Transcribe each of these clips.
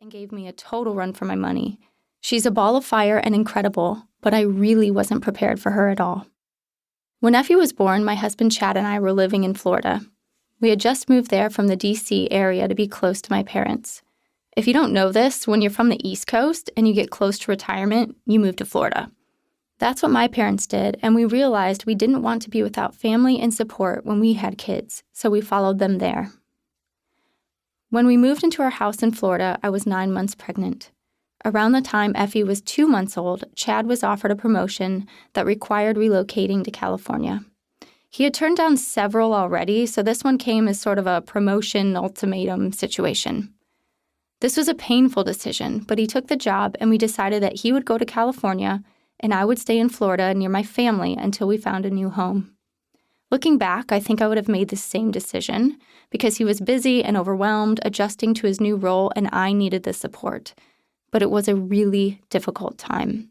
and gave me a total run for my money. She's a ball of fire and incredible, but I really wasn't prepared for her at all. When Effie was born, my husband Chad and I were living in Florida. We had just moved there from the D.C. area to be close to my parents. If you don't know this, when you're from the East Coast and you get close to retirement, you move to Florida. That's what my parents did, and we realized we didn't want to be without family and support when we had kids, so we followed them there. When we moved into our house in Florida, I was 9 months pregnant. Around the time Effie was 2 months old, Chad was offered a promotion that required relocating to California. He had turned down several already, so this one came as sort of a promotion ultimatum situation. This was a painful decision, but he took the job and we decided that he would go to California and I would stay in Florida near my family until we found a new home. Looking back, I think I would have made the same decision because he was busy and overwhelmed adjusting to his new role and I needed the support. But it was a really difficult time.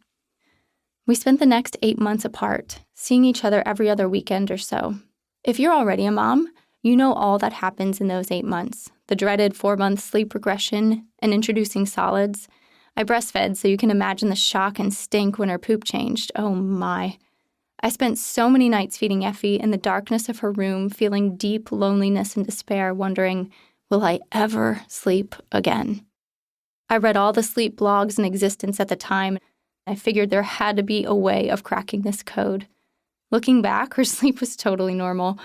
We spent the next 8 months apart, seeing each other every other weekend or so. If you're already a mom, you know all that happens in those 8 months. The dreaded 4-month sleep regression and introducing solids. I breastfed, so you can imagine the shock and stink when her poop changed. Oh my. I spent so many nights feeding Effie in the darkness of her room, feeling deep loneliness and despair, wondering, will I ever sleep again? I read all the sleep blogs in existence at the time. I figured there had to be a way of cracking this code. Looking back, her sleep was totally normal.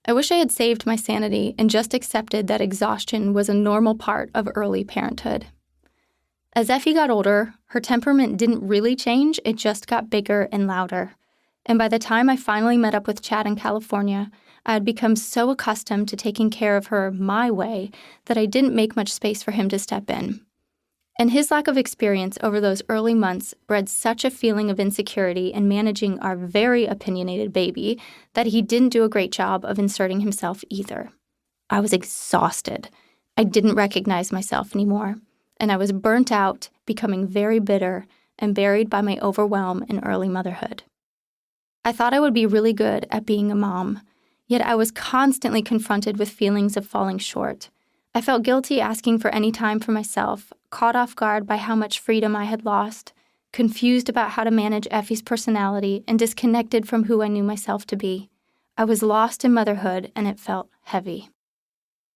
I wish I had saved my sanity and just accepted that exhaustion was a normal part of early parenthood. As Effie got older, her temperament didn't really change, it just got bigger and louder. And by the time I finally met up with Chad in California, I had become so accustomed to taking care of her my way that I didn't make much space for him to step in. And his lack of experience over those early months bred such a feeling of insecurity in managing our very opinionated baby that he didn't do a great job of inserting himself either. I was exhausted. I didn't recognize myself anymore, and I was burnt out, becoming very bitter and buried by my overwhelm in early motherhood. I thought I would be really good at being a mom, yet I was constantly confronted with feelings of falling short. I felt guilty asking for any time for myself, caught off guard by how much freedom I had lost, confused about how to manage Effie's personality, and disconnected from who I knew myself to be. I was lost in motherhood, and it felt heavy.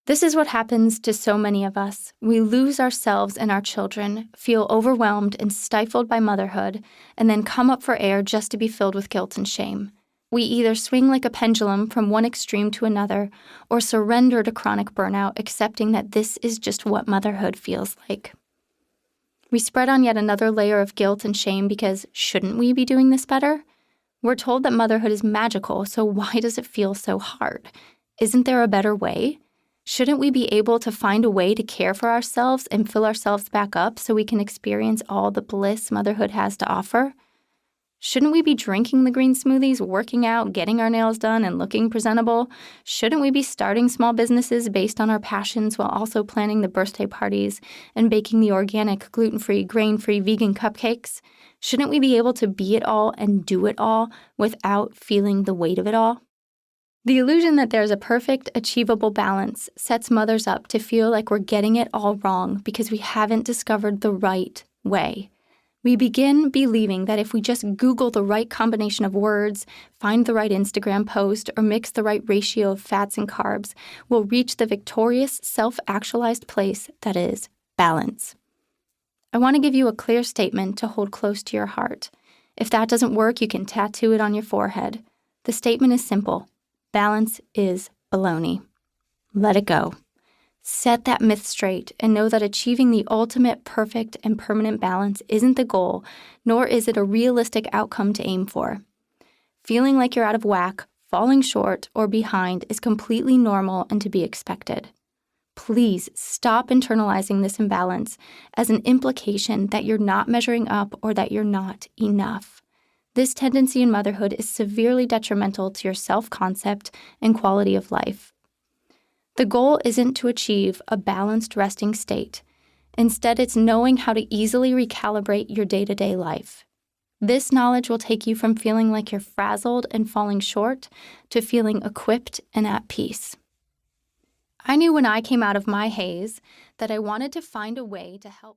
This is what happens to so many of us. We lose ourselves and our children, feel overwhelmed and stifled by motherhood, and then come up for air just to be filled with guilt and shame. We either swing like a pendulum from one extreme to another or surrender to chronic burnout, accepting that this is just what motherhood feels like. We spread on yet another layer of guilt and shame because shouldn't we be doing this better? We're told that motherhood is magical, so why does it feel so hard? Isn't there a better way? Shouldn't we be able to find a way to care for ourselves and fill ourselves back up so we can experience all the bliss motherhood has to offer? Shouldn't we be drinking the green smoothies, working out, getting our nails done, and looking presentable? Shouldn't we be starting small businesses based on our passions while also planning the birthday parties and baking the organic, gluten-free, grain-free, vegan cupcakes? Shouldn't we be able to be it all and do it all without feeling the weight of it all? The illusion that there's a perfect, achievable balance sets mothers up to feel like we're getting it all wrong because we haven't discovered the right way. We begin believing that if we just Google the right combination of words, find the right Instagram post, or mix the right ratio of fats and carbs, we'll reach the victorious, self-actualized place that is balance. I want to give you a clear statement to hold close to your heart. If that doesn't work, you can tattoo it on your forehead. The statement is simple. Balance is baloney. Let it go. Set that myth straight and know that achieving the ultimate, perfect, and permanent balance isn't the goal, nor is it a realistic outcome to aim for. Feeling like you're out of whack, falling short, or behind is completely normal and to be expected. Please stop internalizing this imbalance as an implication that you're not measuring up or that you're not enough. This tendency in motherhood is severely detrimental to your self-concept and quality of life. The goal isn't to achieve a balanced resting state. Instead, it's knowing how to easily recalibrate your day-to-day life. This knowledge will take you from feeling like you're frazzled and falling short to feeling equipped and at peace. I knew when I came out of my haze that I wanted to find a way to help